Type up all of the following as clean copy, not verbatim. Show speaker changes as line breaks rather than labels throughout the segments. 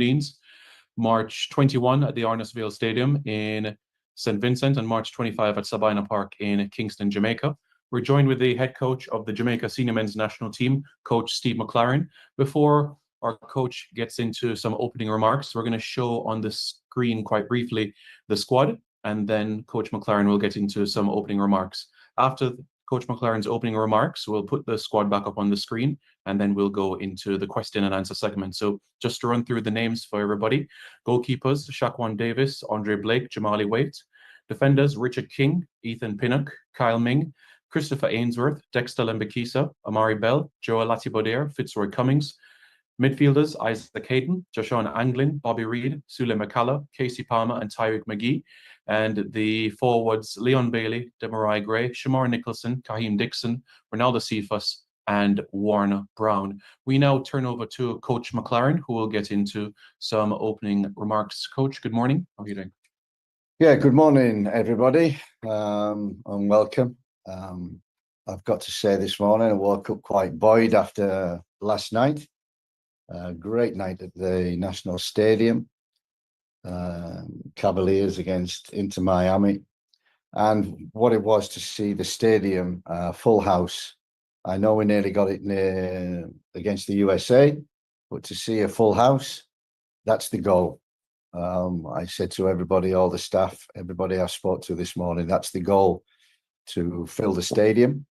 U19s, March 21 at the Arnasville Stadium in St. Vincent, and March 25 at Sabina Park in Kingston, Jamaica. We're joined with the head coach of the Jamaica Senior Men's National Team, Coach Steve McLaren. Before our coach gets into some opening remarks, we're going to show on the screen quite briefly the squad, and then Coach McLaren will get into some opening remarks. After Coach McLaren's opening remarks, we'll put the squad back up on the screen, and then we'll go into the question and answer segment. So just to run through the names for everybody: goalkeepers, Shaquan Davis, Andre Blake, Jamali Waite; defenders, Richard King, Ethan Pinnock, Kyle Ming, Christopher Ainsworth, Dexter Lembekisa, Amari Bell, Joel Latibodaire, Fitzroy Cummings; midfielders, Isaac Hayden, Joshawn Anglin, Bobby Reed, Sule McCullough, Casey Palmer, and Tyreek McGee; and the forwards, Leon Bailey, Demarai Gray, Shamar Nicholson, Kaheem Dixon, Ronaldo Cephas, and Warner Brown. We now turn over to Coach McLaren, who will get into some opening remarks. Coach, good morning. How are you doing?
Yeah, good morning, everybody, and welcome. I've got to say this morning, I woke up quite buoyed after last night. Great night at the National Stadium. Cavaliers against Inter Miami. And what it was to see the stadium full house. I know we nearly got it against the USA, but to see a full house, that's the goal. I said to everybody, all the staff, everybody I spoke to this morning, that's the goal, to fill the stadium.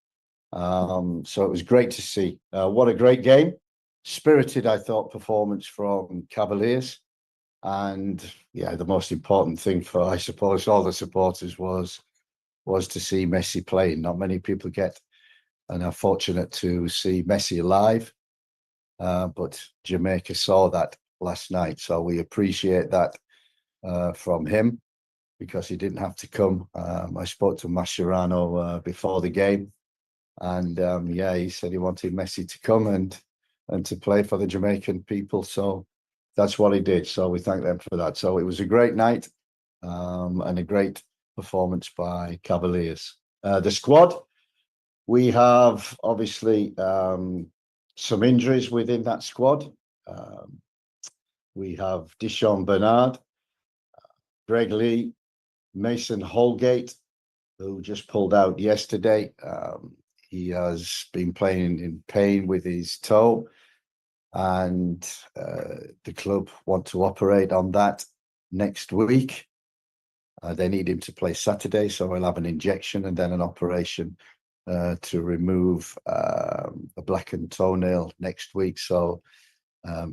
So it was great to see. What a great game. Spirited, I thought, performance from Cavaliers. And yeah, the most important thing for, I suppose, all the supporters was to see Messi playing. Not many people get and are fortunate to see Messi live, but Jamaica saw that last night. So we appreciate that from him, because he didn't have to come. I spoke to Mascherano before the game, and yeah, he said he wanted Messi to come and to play for the Jamaican people. So that's what he did. So we thank them for that. So it was a great night and a great performance by Cavaliers. The squad, we have obviously some injuries within that squad. We have Dishon Bernard, Greg Lee, Mason Holgate, who just pulled out yesterday. He has been playing in pain with his toe, and the club want to operate on that next week. They need him to play Saturday, so he'll have an injection and then an operation to remove a blackened toenail next week. So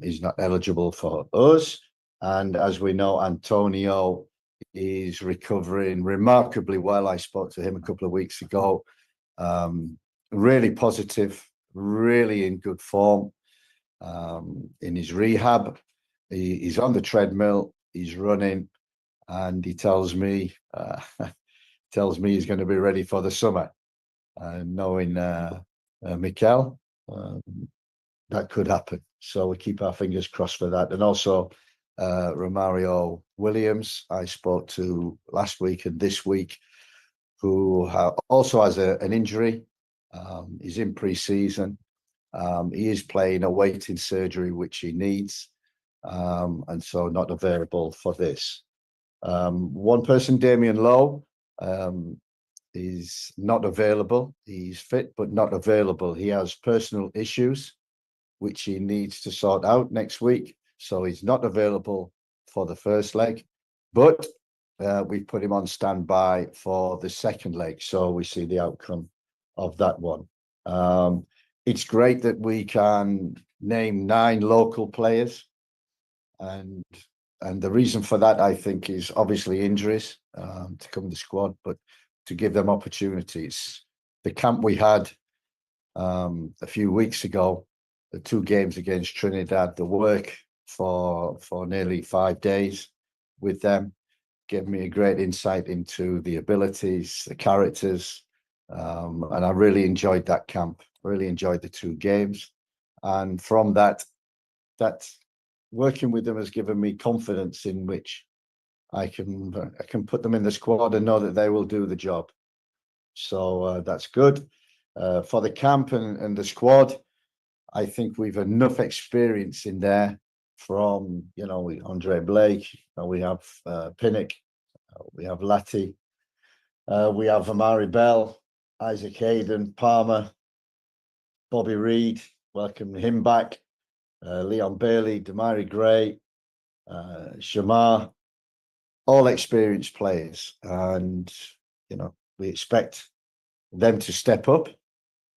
he's not eligible for us. And as we know, Antonio is recovering remarkably well. I spoke to him a couple of weeks ago. Really positive, really in good form in his rehab. He's on the treadmill, he's running, and he tells me he's going to be ready for the summer. Knowing Mikel, that could happen. So we keep our fingers crossed for that. And also Romario Williams, I spoke to last week and this week, who also has an injury. He's in pre-season. He is playing, awaiting surgery, which he needs, and so not available for this. One person, Damien Lowe, is not available. He's fit, but not available. He has personal issues, which he needs to sort out next week. So he's not available for the first leg, but we've put him on standby for the second leg. So we see the outcome of that one. It's great that we can name 9 local players. And the reason for that, I think, is obviously injuries to come to the squad, but to give them opportunities. The camp we had a few weeks ago, the 2 games against Trinidad, the work for nearly 5 days with them gave me a great insight into the abilities, the characters, and I really enjoyed that camp. Really enjoyed the 2 games, and from that working with them has given me confidence in which I can put them in the squad and know that they will do the job. So that's good. For the camp and the squad, I think we've enough experience in there from, Andre Blake, we have Pinnock, we have Latty, we have Amari Bell, Isaac Hayden, Palmer, Bobby Reed, welcome him back, Leon Bailey, Damari Gray, Shamar, all experienced players. And, we expect them to step up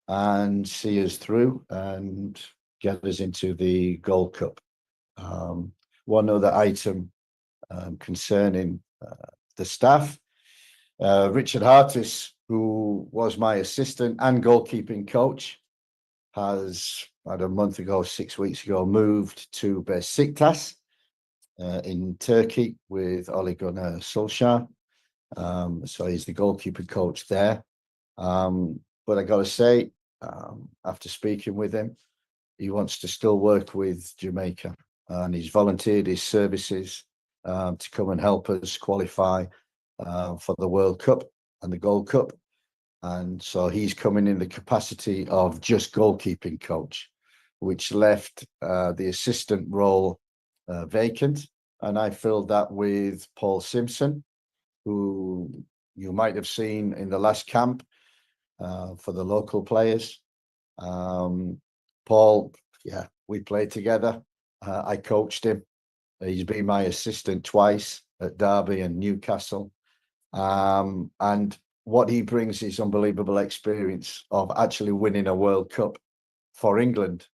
and see us through and get us into the Gold Cup. One other item concerning the staff, Richard Hartis, who was my assistant and goalkeeping coach, has about a month ago, 6 weeks ago, moved to Besiktas in Turkey with Ole Gunnar Solskjaer. So he's the goalkeeper coach there. But I got to say, after speaking with him, he wants to still work with Jamaica, and he's volunteered his services to come and help us qualify for the World Cup and the Gold Cup. And so he's coming in the capacity of just goalkeeping coach, which left the assistant role vacant. And I filled that with Paul Simpson, who you might have seen in the last camp for the local players. Paul, we played together. I coached him. He's been my assistant twice at Derby and Newcastle. And what he brings is unbelievable experience of actually winning a World Cup for England,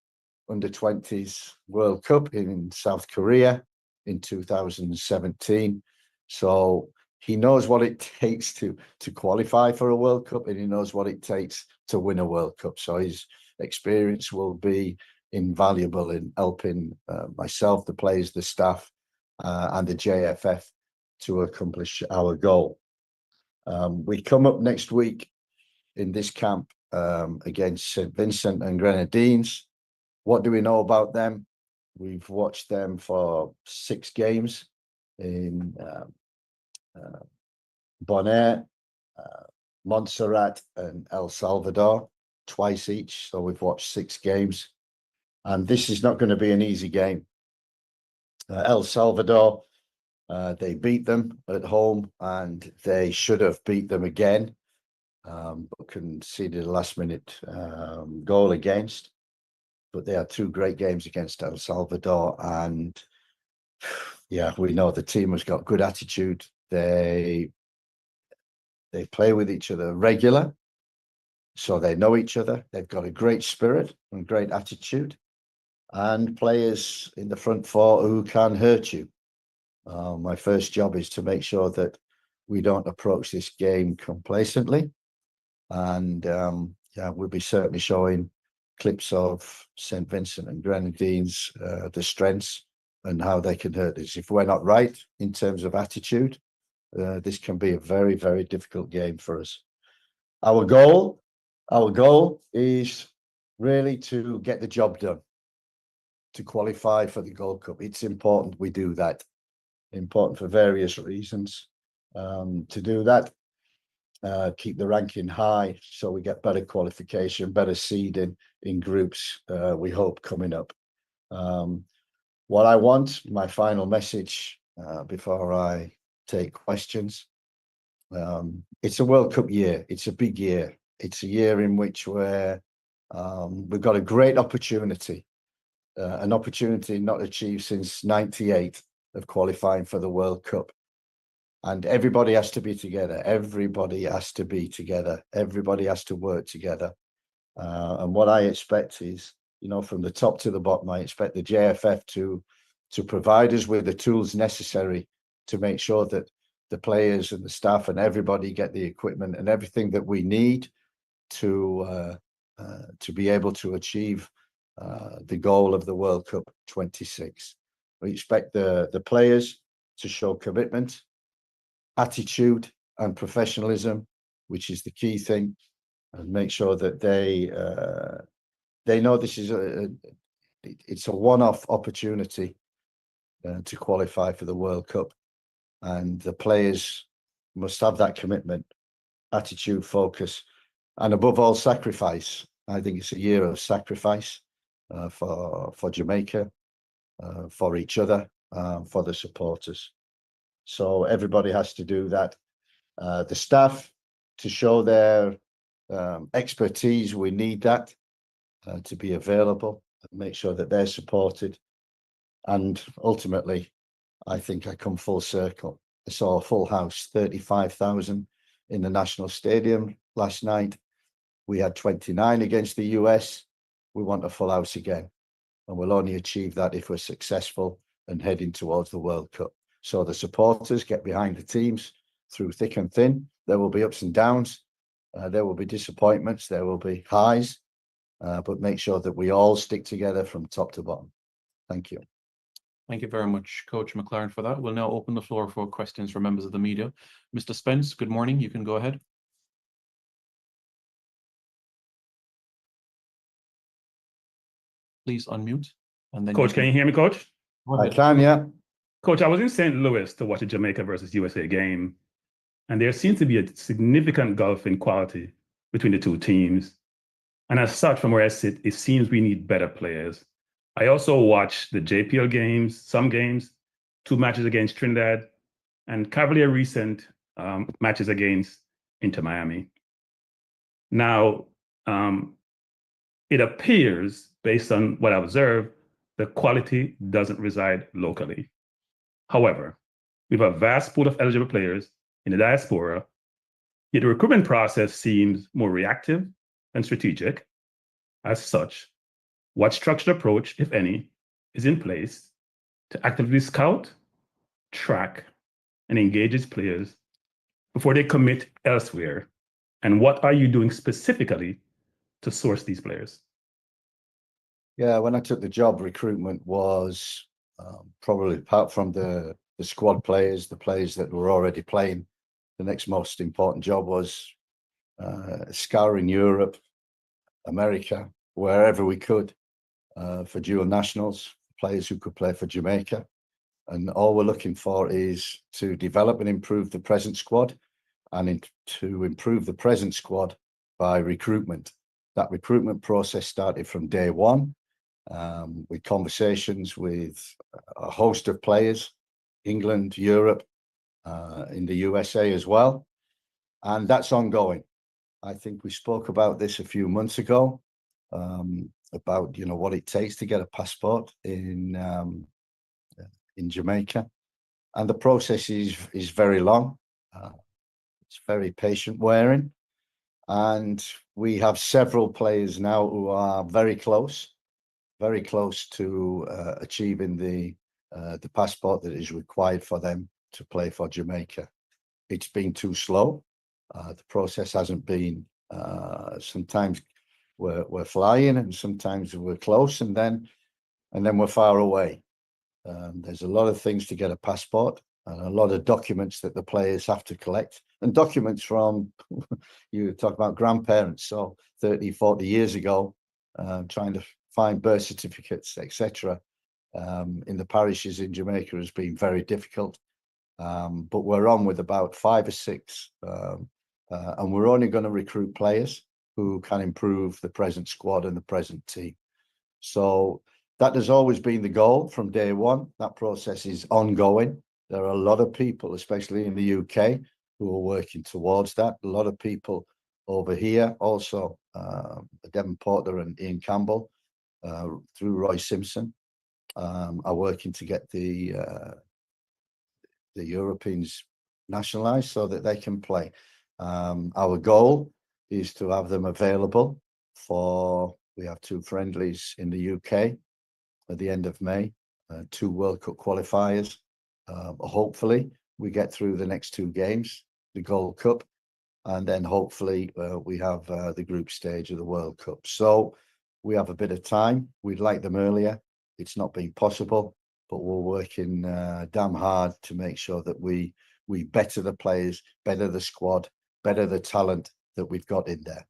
under 20s World Cup in South Korea in 2017. So he knows what it takes to qualify for a World Cup, and he knows what it takes to win a World Cup. So his experience will be invaluable in helping myself, the players, the staff, and the JFF to accomplish our goal. We come up next week in this camp against St. Vincent and Grenadines. What do we know about them? We've watched them for 6 games in Bonaire, Montserrat, and El Salvador, twice each. So we've watched 6 games, and this is not going to be an easy game. El Salvador, they beat them at home, and they should have beat them again, but conceded a last-minute goal against. But they had 2 great games against El Salvador, and we know the team has got good attitude. They play with each other regular, so they know each other. They've got a great spirit and great attitude, and players in the front 4 who can hurt you. My first job is to make sure that we don't approach this game complacently, and we'll be certainly showing clips of St. Vincent and Grenadines, the strengths and how they can hurt us. If we're not right in terms of attitude, this can be a very, very difficult game for us. Our goal is really to get the job done, to qualify for the Gold Cup. It's important we do that. Important for various reasons. To do that, keep the ranking high so we get better qualification, better seeding in groups, we hope, coming up. What I want, my final message before I take questions, it's a World Cup year. It's a big year. It's a year in which we've got a great opportunity, an opportunity not achieved since '98 of qualifying for the World Cup. And everybody has to be together. Everybody has to be together. Everybody has to work together. And what I expect is, from the top to the bottom, I expect the JFF to provide us with the tools necessary to make sure that the players and the staff and everybody get the equipment and everything that we need to be able to achieve the goal of the World Cup 26. We expect the players to show commitment, attitude, and professionalism, which is the key thing, and make sure that they know this is it's a one-off opportunity to qualify for the World Cup, and the players must have that commitment, attitude, focus, and above all, sacrifice. I think it's a year of sacrifice for Jamaica. for each other, for the supporters. So everybody has to do that. The staff, to show their expertise, we need that to be available, make sure that they're supported. And ultimately, I think I come full circle. I saw a full house, 35,000 in the National Stadium last night. We had 29 against the US. We want a full house again. And we'll only achieve that if we're successful and heading towards the World Cup. So the supporters get behind the teams through thick and thin. There will be ups and downs. There will be disappointments. There will be highs. But make sure that we all stick together from top to bottom. Thank you.
Thank you very much, Coach McLaren, for that. We'll now open the floor for questions from members of the media. Mr. Spence, good morning. You can go ahead. Please unmute. And then
Coach, can you hear me, Coach?
I can, yeah.
Coach, I was in St. Louis to watch a Jamaica versus USA game, and there seems to be a significant gulf in quality between the two teams. And as such, from where I sit, it seems we need better players. I also watched the JPL games, some games, 2 matches against Trinidad, and Cavalier recent matches against Inter Miami. Now, it appears, based on what I observed, the quality doesn't reside locally. However, we have a vast pool of eligible players in the diaspora, yet the recruitment process seems more reactive than strategic. As such, what structured approach, if any, is in place to actively scout, track, and engage its players before they commit elsewhere? And what are you doing specifically to source these players?
Yeah, when I took the job, recruitment was probably, apart from the squad players, the players that were already playing, the next most important job was scouring Europe, America, wherever we could, for dual nationals, players who could play for Jamaica. And all we're looking for is to develop and improve the present squad, and to improve the present squad by recruitment. That recruitment process started from day one, with conversations with a host of players, England, Europe, in the USA as well. And that's ongoing. I think we spoke about this a few months ago, about, what it takes to get a passport in Jamaica. And the process is very long. It's very patient wearing. And we have several players now who are very close to achieving the passport that is required for them to play for Jamaica. It's been too slow. The process hasn't been. Sometimes we're flying, and sometimes we're close, and then we're far away. There's a lot of things to get a passport, and a lot of documents that the players have to collect, and documents from you talk about grandparents, so 30, 40 years ago, trying to find birth certificates, etc. In the parishes in Jamaica has been very difficult. But we're on with about 5 or 6, and we're only going to recruit players who can improve the present squad and the present team. So that has always been the goal from day one. That process is ongoing. There are a lot of people, especially in the UK, who are working towards that. A lot of people over here also, Devon Porter and Ian Campbell, through Roy Simpson, are working to get the Europeans nationalised so that they can play. Our goal is to have them available we have 2 friendlies in the UK at the end of May, 2 World Cup qualifiers. Hopefully we get through the next 2 games, the Gold Cup, and then hopefully we have the group stage of the World Cup. So we have a bit of time. We'd like them earlier. It's not been possible, but we're working damn hard to make sure that we better the players, better the squad, better the talent that we've got in there.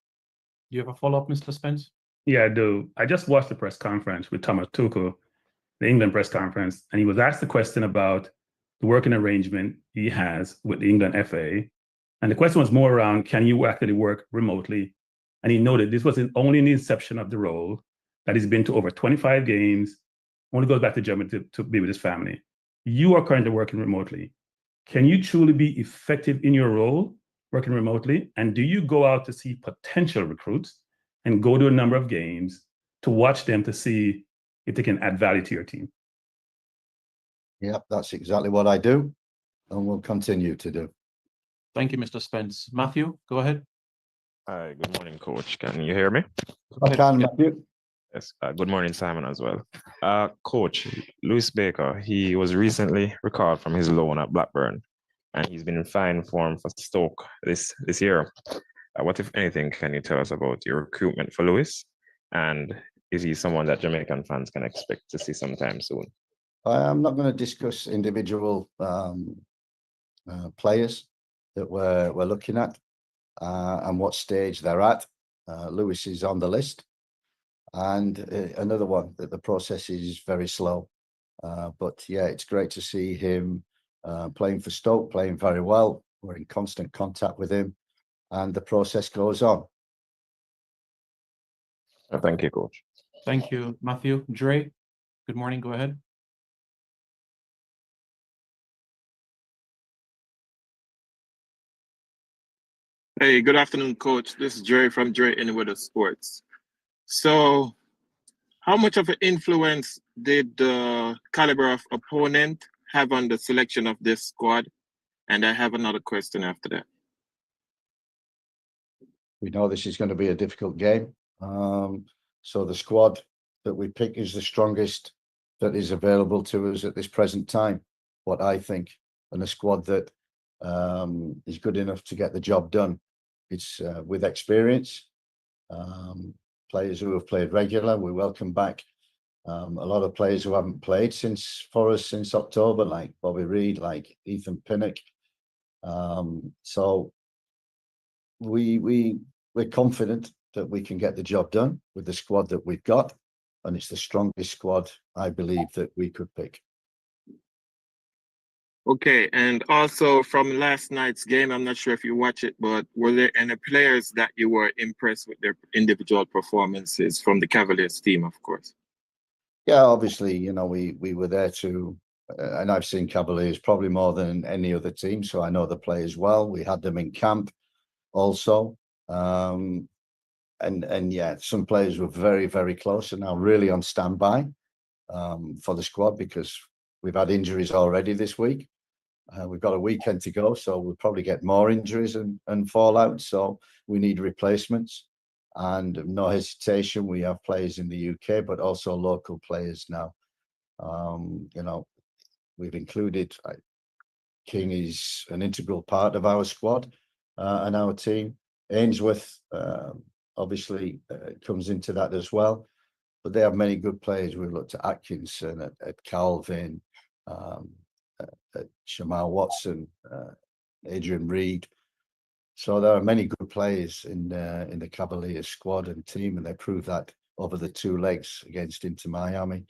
Do you have a follow-up, Mr. Spence?
Yeah, I do. I just watched the press conference with Thomas Tuchel, the England press conference, and he was asked a question about the working arrangement he has with the England FA. And the question was more around, can you actually work remotely? And he noted this was only in the inception of the role, that he's been to over 25 games, only goes back to Germany to be with his family. You are currently working remotely. Can you truly be effective in your role working remotely? And do you go out to see potential recruits and go to a number of games to watch them to see if they can add value to your team?
Yep, that's exactly what I do and will continue to do.
Thank you, Mr. Spence. Matthew, go ahead.
Hi, good morning, Coach. Can you hear me?
I can,
Yeah.
Matthew.
Yes. Good morning, Simon, as well. Coach, Lewis Baker, he was recently recalled from his loan at Blackburn, and he's been in fine form for Stoke this year. What, if anything, can you tell us about your recruitment for Lewis? And is he someone that Jamaican fans can expect to see sometime soon?
I'm not going to discuss individual players that we're looking at and what stage they're at. Lewis is on the list. And another one that the process is very slow. But yeah, it's great to see him playing for Stoke, playing very well. We're in constant contact with him and the process goes on.
Thank you, Coach.
Thank you, Matthew. Dre, good morning. Go ahead.
Hey, good afternoon, Coach. This is Dre from Dre Anyweather Sports. So, how much of an influence did the caliber of opponent have on the selection of this squad? And I have another question after that.
We know this is going to be a difficult game. So the squad that we pick is the strongest that is available to us at this present time, what I think, and a squad that is good enough to get the job done. It's with experience, players who have played regular. We welcome back a lot of players who haven't played since October, like Bobby Reid, like Ethan Pinnock. So we're confident that we can get the job done with the squad that we've got, and it's the strongest squad I believe that we could pick.
Okay, and also from last night's game, I'm not sure if you watch it, but were there any players that you were impressed with their individual performances from the Cavaliers team, of course?
Yeah, obviously, you know, we were there to, and I've seen Cavaliers probably more than any other team, so I know the players well. We had them in camp also. And yeah, some players were very, very close and now really on standby for the squad because we've had injuries already this week. We've got a weekend to go, so we'll probably get more injuries and fallout. So we need replacements, and no hesitation. We have players in the UK, but also local players now. You know, we've included King is an integral part of our squad and our team. Ainsworth obviously comes into that as well, but they have many good players. We've looked at Atkinson, at Calvin, at Shamal Watson, Adrian Reed. So there are many good players in the Cavaliers squad and team, and they proved that over the 2 legs against Inter Miami.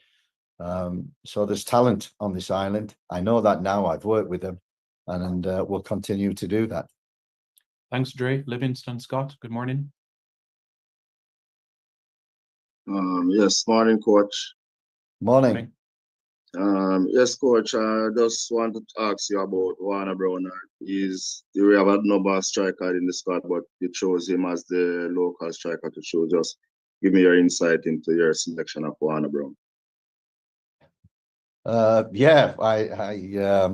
So there's talent on this island. I know that now. I've worked with them, and we'll continue to do that.
Thanks, Dre. Livingston Scott, good morning.
Yes, morning, Coach.
Morning.
Yes, Coach. I just wanted to ask you about Warner Brown. We have had no striker in the squad, but you chose him as the local striker to choose. Just give me your insight into your selection of Warner Brown.
Yeah, I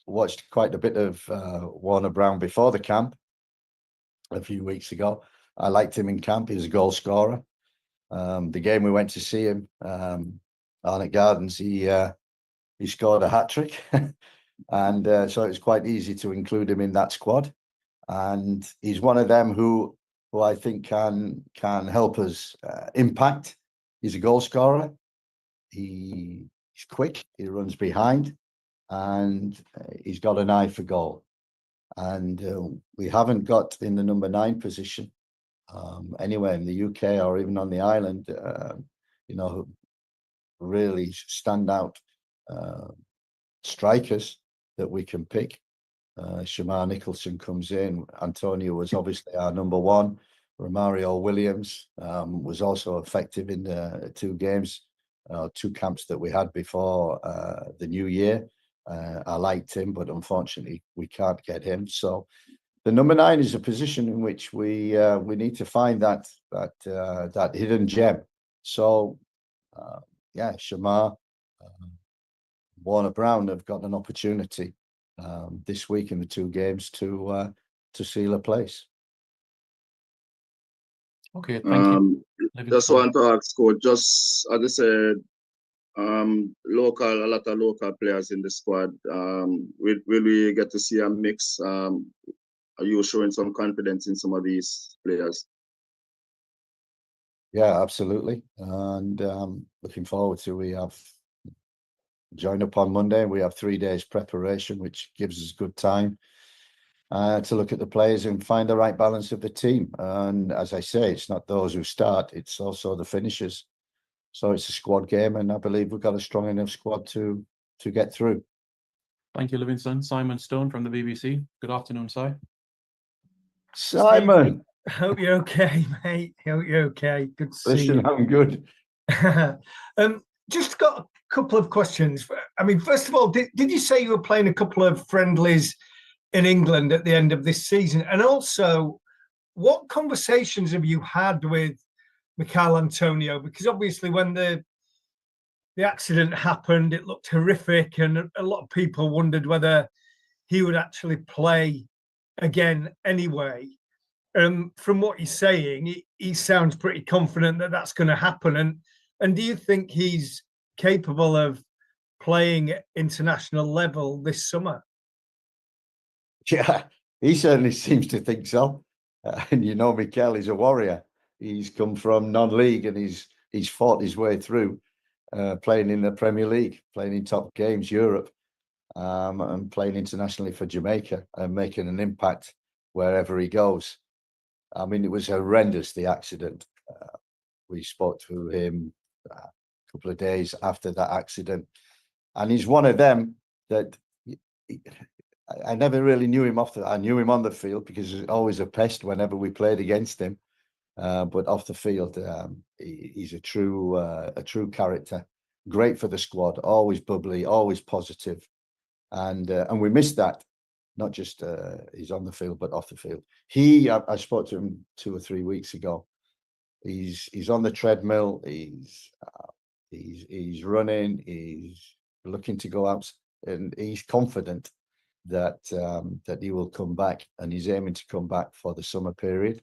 watched quite a bit of Warner Brown before the camp a few weeks ago. I liked him in camp. He was a goal scorer. The game we went to see him, Arnott Gardens, he scored a hat-trick. And so it was quite easy to include him in that squad. And he's one of them who I think can help us impact. He's a goal scorer. He's quick. He runs behind, and he's got an eye for goal. And we haven't got in the number 9 position anywhere in the UK or even on the island, you know, really standout strikers that we can pick. Shamar Nicholson comes in. Antonio was obviously our number 1. Romario Williams was also effective in the 2 games 2 camps that we had before the new year. I liked him, but unfortunately we can't get him. So the number 9 is a position in which we need to find that hidden gem. So yeah, Shamar, Warner Brown have got an opportunity this week in the 2 games to seal a place.
Okay, thank you.
Just want to ask, coach, just as I said, a lot of local players in the squad. Will we get to see a mix? Are you showing some confidence in some of these players?
Yeah, absolutely. And looking forward to, we have joined up on Monday. We have 3 days preparation, which gives us good time to look at the players and find the right balance of the team. And as I say, it's not those who start, it's also the finishers. So it's a squad game, and I believe we've got a strong enough squad to get through.
Thank you, Livingston. Simon Stone from the BBC. Good afternoon, Si.
Simon,
Hope you're okay, mate. Hope you're okay. Good to see
listen,
you.
I'm good.
Just got a couple of questions. I mean, first of all, did you say you were playing a couple of friendlies in England at the end of this season? And also, what conversations have you had with Michail Antonio? Because obviously when the accident happened, it looked horrific, and a lot of people wondered whether he would actually play again anyway. From what he's saying, he sounds pretty confident that that's going to happen. And do you think he's capable of playing at international level this summer?
Yeah, he certainly seems to think so. And you know, Michail is a warrior. He's come from non-league and he's fought his way through, playing in the Premier League, playing in top games, Europe, and playing internationally for Jamaica and making an impact wherever he goes. I mean, it was horrendous, the accident. We spoke to him a couple of days after that accident, and he's one of them that I never really knew him I knew him on the field because he was always a pest whenever we played against him. But off the field, he's a true character. Great for the squad, always bubbly, always positive, and we missed that. Not just he's on the field, but off the field. I spoke to him 2 or 3 weeks ago. He's on the treadmill. He's running. He's looking to go out, and he's confident that he will come back, and he's aiming to come back for the summer period,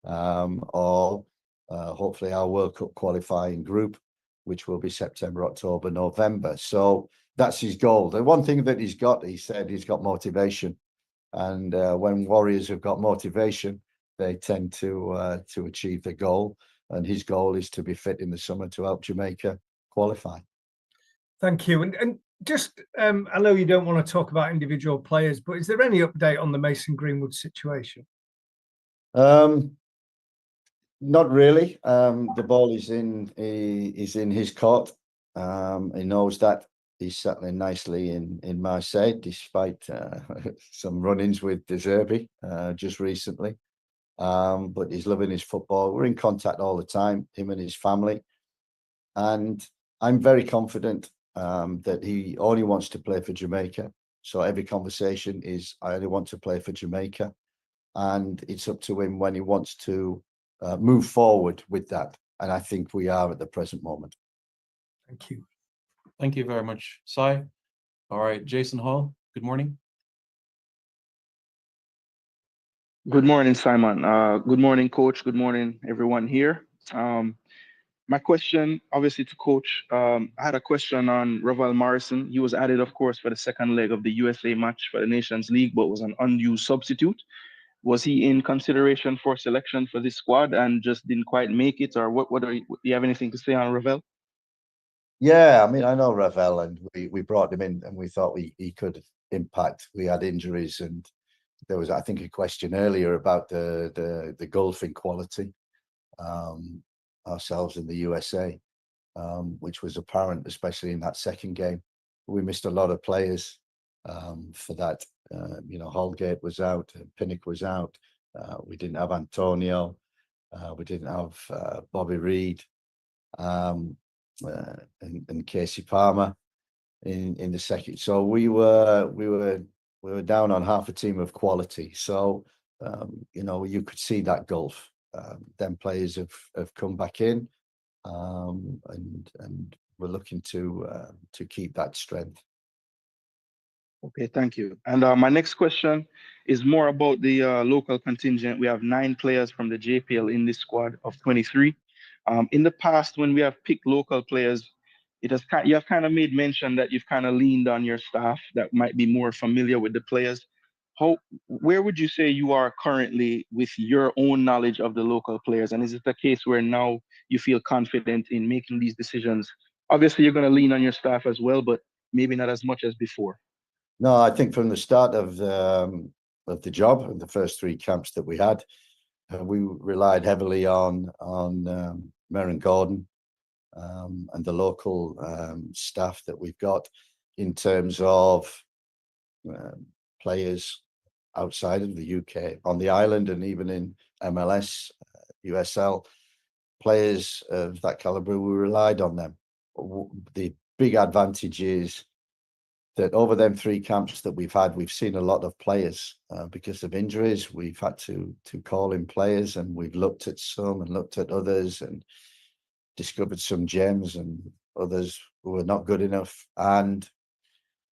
or hopefully our World Cup qualifying group, which will be September, October, November. So that's his goal. The one thing that he said he's got motivation, and when warriors have got motivation, they tend to achieve the goal. And his goal is to be fit in the summer to help Jamaica qualify.
Thank you. And just, I know you don't want to talk about individual players, but is there any update on the Mason Greenwood situation?
Not really. The ball is in his court. He knows that. He's settling nicely in Marseille, despite some run-ins with De Zerbi just recently. But he's loving his football. We're in contact all the time, him and his family. And I'm very confident that he only wants to play for Jamaica. So every conversation is, I only want to play for Jamaica. And it's up to him when he wants to move forward with that. And I think we are at the present moment.
Thank you.
Thank you very much, Si. All right, Jason Hall, good morning.
Good morning, Simon. Good morning, Coach. Good morning, everyone here. My question, obviously, to Coach, I had a question on Ravel Morrison. He was added, of course, for the second leg of the USA match for the Nations League, but was an unused substitute. Was he in consideration for selection for this squad and just didn't quite make it? Or do you have anything to say on Ravel?
Yeah, I mean, I know Ravel, and we brought him in and we thought he could impact. We had injuries, and there was, I think, a question earlier about the golfing quality ourselves in the USA, which was apparent, especially in that second game. We missed a lot of players for that. Holgate was out, Pinnock was out. We didn't have Antonio. We didn't have Bobby Reid. and Casey Palmer in the second. So we were down on half a team of quality. So you know, you could see that gulf. Them players have come back in, and we're looking to keep that strength.
Okay, thank you. And my next question is more about the local contingent. We have 9 players from the JPL in this squad of 23. In the past, when we have picked local players, you have kind of made mention that you've kind of leaned on your staff that might be more familiar with the players. Where would you say you are currently with your own knowledge of the local players? And is it a case where now you feel confident in making these decisions? Obviously, you're going to lean on your staff as well, but maybe not as much as before.
No, I think from the start of the job, and the first 3 camps that we had, we relied heavily on Merrin Gordon and the local staff that we've got in terms of players outside of the UK, on the island, and even in MLS, USL, players of that caliber. We relied on them. The big advantage is that over them 3 camps that we've had, we've seen a lot of players because of injuries. We've had to call in players, and we've looked at some and looked at others and discovered some gems and others who were not good enough. And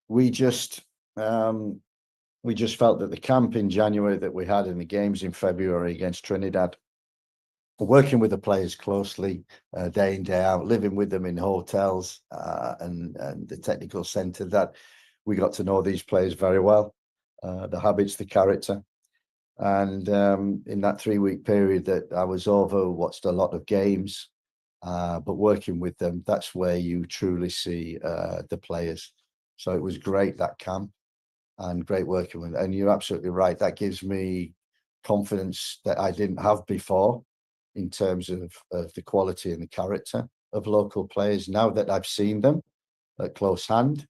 we just felt that the camp in January that we had in the games in February against Trinidad, working with the players closely, day in, day out, living with them in hotels and the technical centre, that we got to know these players very well, the habits, the character. And in that 3-week period that I was over, watched a lot of games, but working with them, that's where you truly see the players. So it was great, that camp, and great working with them. And you're absolutely right, that gives me confidence that I didn't have before, in terms of the quality and the character of local players. Now that I've seen them at close hand,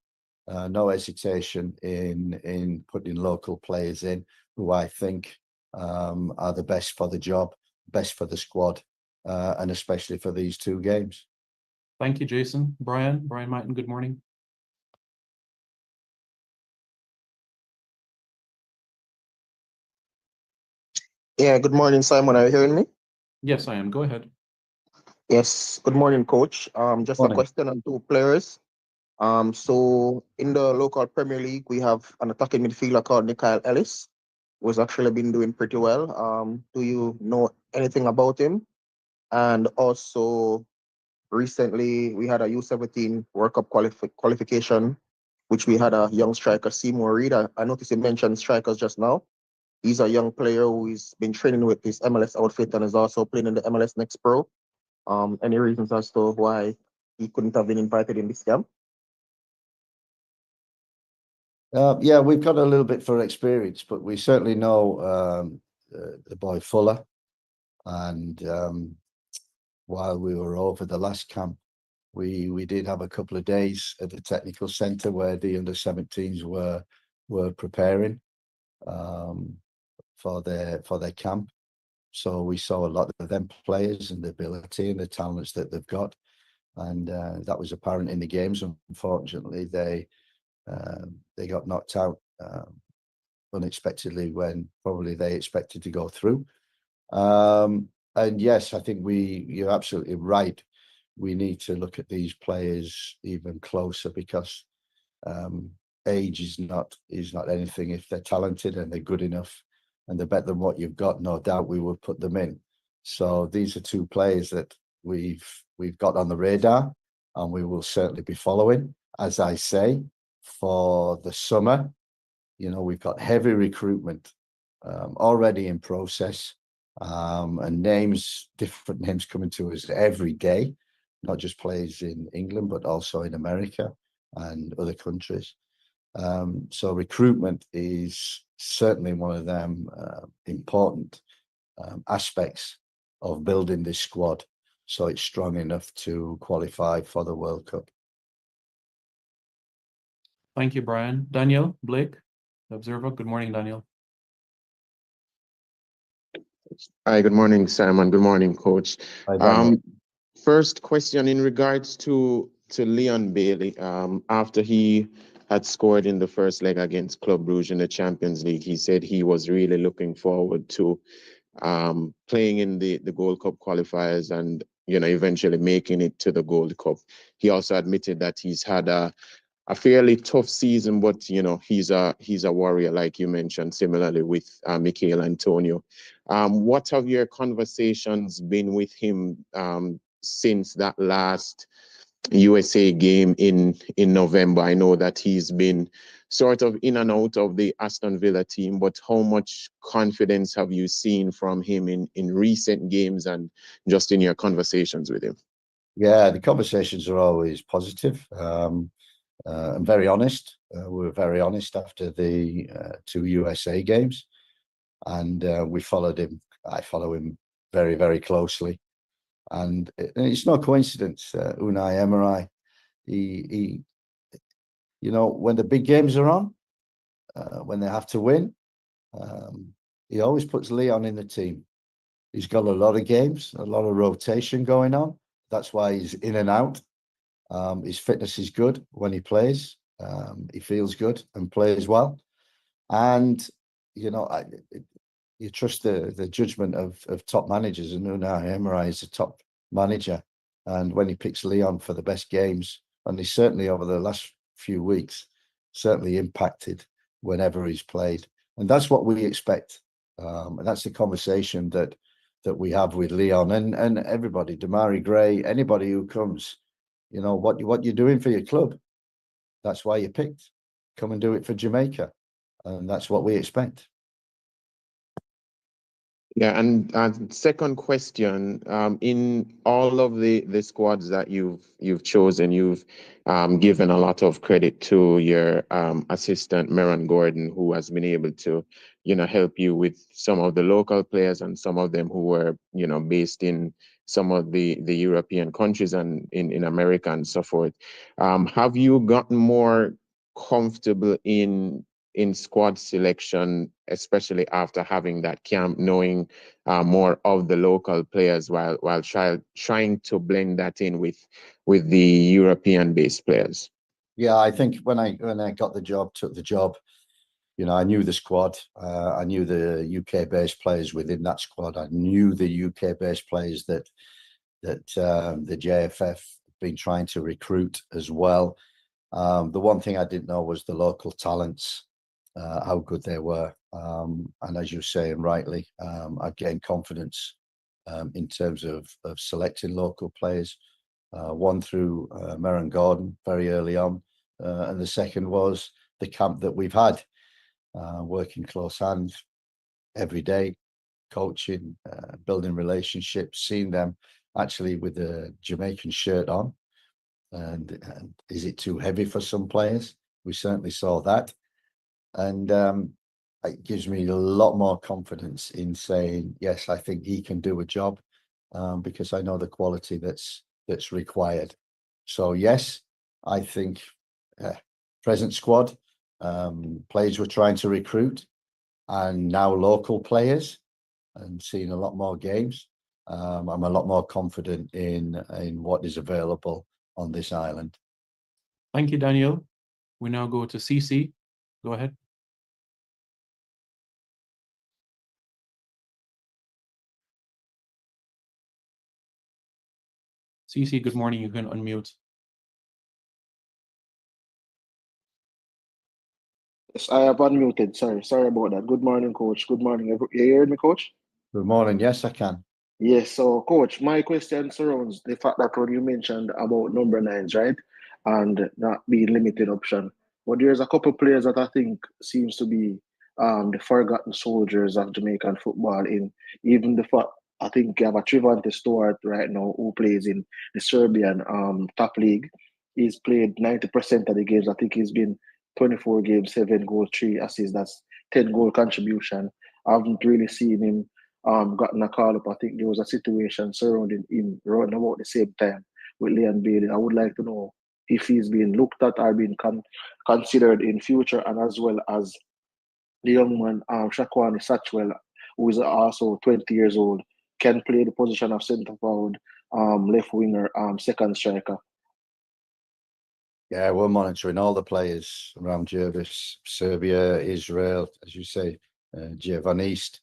no hesitation in putting local players in who I think are the best for the job, best for the squad, and especially for these 2 games.
Thank you, Jason. Brian Martin, good morning.
Yeah, good morning, Simon. Are you hearing me?
Yes, I am. Go ahead.
Yes, good morning, coach. Just
Morning.
a question on 2 players. So in the local Premier League, we have an attacking midfielder called Nikhil Ellis, who's actually been doing pretty well. Do you know anything about him? And also, recently we had a U17 World Cup qualification, which we had a young striker, Seymour Reid. I noticed you mentioned strikers just now. He's a young player who's been training with his MLS outfit and is also playing in the MLS Next Pro. Any reasons as to why he couldn't have been invited in this camp?
Yeah, we've got a little bit for experience, but we certainly know the boy Fuller. And while we were over the last camp, we did have a couple of days at the technical centre where the under-17s were preparing for their camp. So we saw a lot of them players and the ability and the talents that they've got, and that was apparent in the games. Unfortunately, they got knocked out unexpectedly when probably they expected to go through. And yes, I think you're absolutely right. We need to look at these players even closer, because age is not anything. If they're talented and they're good enough and they're better than what you've got, no doubt we will put them in. So these are 2 players that we've got on the radar, and we will certainly be following. As I say, for the summer, you know, we've got heavy recruitment already in process, and different names coming to us every day, not just players in England, but also in America and other countries. So recruitment is certainly one of them important aspects of building this squad, so it's strong enough to qualify for the World Cup.
Thank you, Brian. Daniel Blake, Observer. Good morning, Daniel.
Hi, good morning, Simon. Good morning, Coach.
Hi, Daniel.
first question in regards to Leon Bailey. After he had scored in the first leg against Club Brugge in the Champions League, he said he was really looking forward to playing in the Gold Cup qualifiers and, you know, eventually making it to the Gold Cup. He also admitted that he's had a fairly tough season, but, you know, he's a warrior, like you mentioned, similarly with Michail Antonio. What have your conversations been with him since that last USA game in November? I know that he's been sort of in and out of the Aston Villa team, but how much confidence have you seen from him in recent games and just in your conversations with him?
Yeah, the conversations are always positive and very honest. We were very honest after the 2 USA games, and we followed him. I follow him very, very closely. And it's no coincidence, Unai Emery, he, you know, when the big games are on, when they have to win, he always puts Leon in the team. He's got a lot of games, a lot of rotation going on. That's why he's in and out. His fitness is good when he plays. He feels good and plays well. And, you know, you trust the judgment of top managers, and Unai Emery is a top manager. And when he picks Leon for the best games, and he's certainly over the last few weeks, certainly impacted whenever he's played. And that's what we expect. And that's the conversation that we have with Leon and everybody, Damari Gray, anybody who comes, you know, what you're doing for your club. That's why you picked. Come and do it for Jamaica. And that's what we expect.
Yeah, and second question, in all of the squads that you've chosen, you've given a lot of credit to your assistant Meron Gordon, who has been able to, you know, help you with some of the local players and some of them who were, you know, based in some of the European countries and in America and so forth. Have you gotten more comfortable in squad selection, especially after having that camp, knowing more of the local players while trying to blend that in with the European-based players?
Yeah, I think when I got the job, took the job, you know, I knew the squad. I knew the UK-based players within that squad. I knew the UK-based players that the JFF been trying to recruit as well. The one thing I didn't know was the local talents. How good they were. And as you're saying rightly, I gained confidence in terms of selecting local players. One through Meron Gordon very early on. And the second was the camp that we've had, working close hand every day, coaching, building relationships, seeing them actually with the Jamaican shirt on. And is it too heavy for some players? We certainly saw that. And it gives me a lot more confidence in saying, yes, I think he can do a job because I know the quality that's required. So, yes, I think present squad, players we're trying to recruit, and now local players, and seeing a lot more games. I'm a lot more confident in what is available on this island.
Thank you, Daniel. We now go to CC. Go ahead. CC, good morning. You can unmute.
Yes, I have unmuted. Sorry about that. Good morning, coach. Good morning. You hear me, coach?
Good morning. Yes, I can.
Yes. So, coach, my question surrounds the fact that when you mentioned about number 9s, right, and not being limited option, but there's a couple players that I think seems to be the forgotten soldiers of Jamaican football. In even the fact, I think you have a Trevante Stewart right now who plays in the Serbian top league. He's played 90% of the games. I think he's been 24 games, 7 goals, 3 assists. That's 10 goal contribution. I haven't really seen him gotten a call up. I think there was a situation surrounding him around about the same time with Leon Bailey. I would like to know if he's being looked at or being considered in future, and as well as the young man Shakwani Satchwell, who is also 20 years old, can play the position of centre forward left winger, second striker?
Yeah, we're monitoring all the players around Jervis, Serbia, Israel, as you say, Jevan East.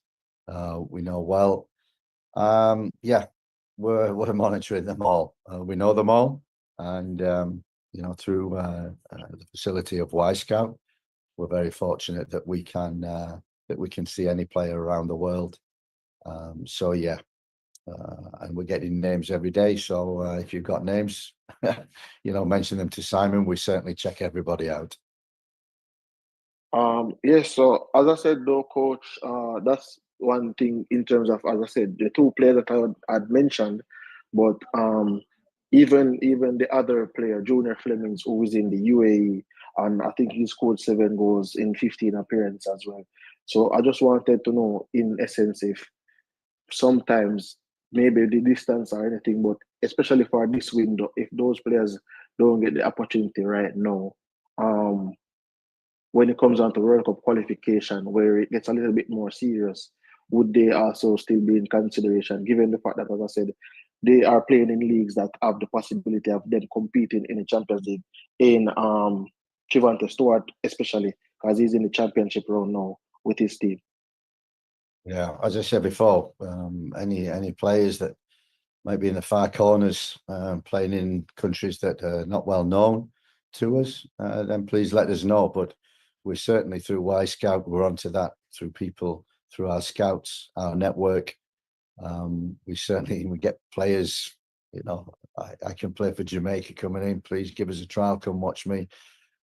We know well. Yeah, we're monitoring them all. We know them all, and through the facility of Y Scout, we're very fortunate that we can see any player around the world. So yeah, and we're getting names every day. So if you've got names, mention them to Simon. We certainly check everybody out.
Yes, so as I said though, coach, that's one thing in terms of, as I said, the two players that I had mentioned, but even the other player, Junior Flemings, who is in the UAE, and I think he scored 7 goals in 15 appearances as well. So I just wanted to know, in essence, if sometimes maybe the distance or anything, but especially for this window, if those players don't get the opportunity right now, when it comes down to World Cup qualification, where it gets a little bit more serious, would they also still be in consideration, given the fact that, as I said, they are playing in leagues that have the possibility of them competing in the Champions League, in Trevante Stewart especially, because he's in the championship round now with his team.
Yeah, as I said before, any players that might be in the far corners, playing in countries that are not well known to us, then please let us know. But we're certainly, through Y Scout, we're onto that through people, through our scouts, our network. We get players. I can play for Jamaica coming in. Please give us a trial. Come watch me.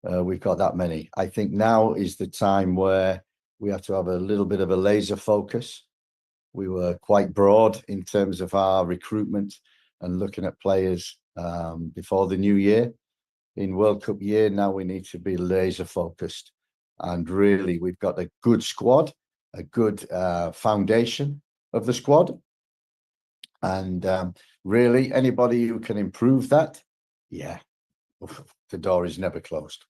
We've got that many. I think now is the time where we have to have a little bit of a laser focus. We were quite broad in terms of our recruitment and looking at players before the new year. In World Cup year, now we need to be laser focused. And really, we've got a good squad, a good foundation of the squad. And really, anybody who can improve that, yeah, the door is never closed.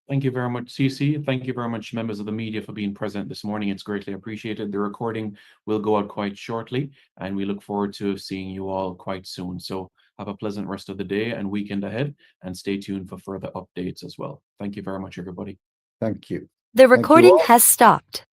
Thank you very much, CC. Thank you very much, members of the media, for being present this morning. It's greatly appreciated. The recording will go out quite shortly, and we look forward to seeing you all quite soon. So have a pleasant rest of the day and weekend ahead, and stay tuned for further updates as well. Thank you very much, everybody.
Thank you.
The recording has stopped.